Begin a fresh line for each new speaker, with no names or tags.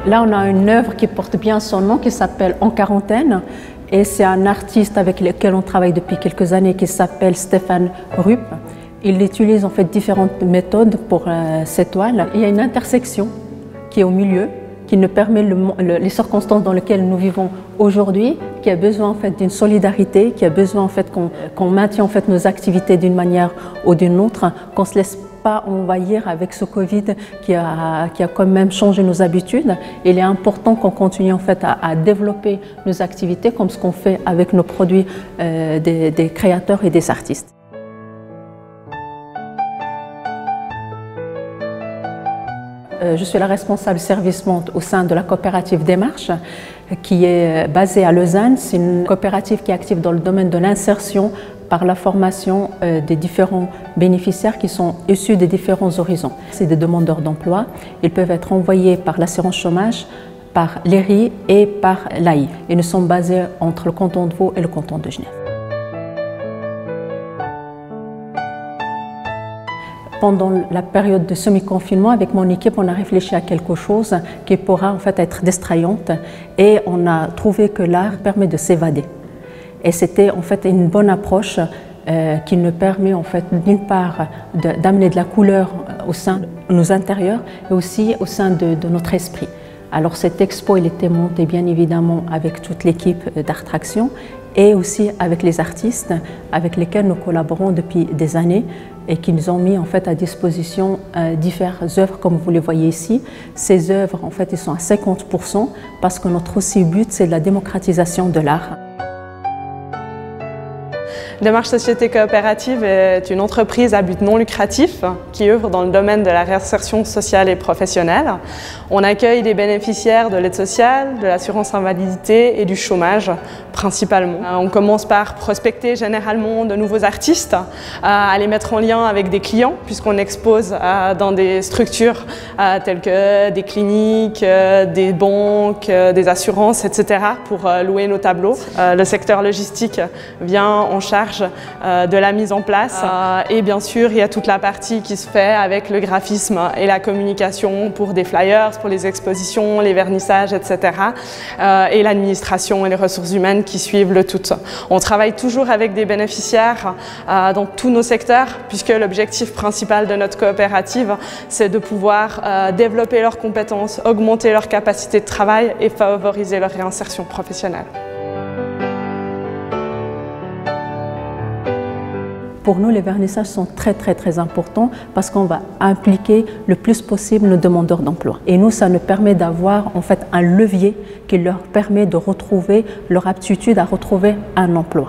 Là, on a une œuvre qui porte bien son nom, qui s'appelle En quarantaine. Et c'est un artiste avec lequel on travaille depuis quelques années qui s'appelle Stéphane Rupp. Il utilise en fait différentes méthodes pour cette toile. Il y a une intersection qui est au milieu, qui nous permet les circonstances dans lesquelles nous vivons aujourd'hui, qui a besoin en fait d'une solidarité, qui a besoin en fait qu'on maintienne en fait nos activités d'une manière ou d'une autre, qu'on se laisse pas envahir avec ce Covid qui a quand même changé nos habitudes. Il est important qu'on continue en fait à développer nos activités comme ce qu'on fait avec nos produits des créateurs et des artistes. Je suis la responsable service-vente au sein de la coopérative Démarche, qui est basée à Lausanne. C'est une coopérative qui est active dans le domaine de l'insertion par la formation des différents bénéficiaires qui sont issus des différents horizons. C'est des demandeurs d'emploi. Ils peuvent être envoyés par l'assurance chômage, par l'ERI et par l'AI. Et nous sommes basés entre le canton de Vaud et le canton de Genève. Pendant la période de semi-confinement, avec mon équipe, on a réfléchi à quelque chose qui pourra en fait être distrayante et on a trouvé que l'art permet de s'évader. Et c'était en fait une bonne approche qui nous permet en fait d'une part d'amener de la couleur au sein de nos intérieurs et aussi au sein de notre esprit. Alors cette expo, il était monté bien évidemment avec toute l'équipe d'Artraction et aussi avec les artistes avec lesquels nous collaborons depuis des années et qui nous ont mis en fait à disposition diverses œuvres comme vous les voyez ici. Ces œuvres en fait, ils sont à 50% parce que notre aussi but, c'est de la démocratisation de l'art.
Démarche Société Coopérative est une entreprise à but non lucratif qui œuvre dans le domaine de la réinsertion sociale et professionnelle. On accueille des bénéficiaires de l'aide sociale, de l'assurance invalidité et du chômage principalement. On commence par prospecter généralement de nouveaux artistes, à les mettre en lien avec des clients puisqu'on expose dans des structures telles que des cliniques, des banques, des assurances, etc. pour louer nos tableaux. Le secteur logistique vient en charge de la mise en place et bien sûr il y a toute la partie qui se fait avec le graphisme et la communication pour des flyers, pour les expositions, les vernissages, etc. Et l'administration et les ressources humaines qui suivent le tout. On travaille toujours avec des bénéficiaires dans tous nos secteurs puisque l'objectif principal de notre coopérative c'est de pouvoir développer leurs compétences, augmenter leur capacité de travail et favoriser leur réinsertion professionnelle.
Pour nous, les vernissages sont très importants parce qu'on va impliquer le plus possible nos demandeurs d'emploi. Et nous, ça nous permet d'avoir en fait un levier qui leur permet de retrouver leur aptitude à retrouver un emploi.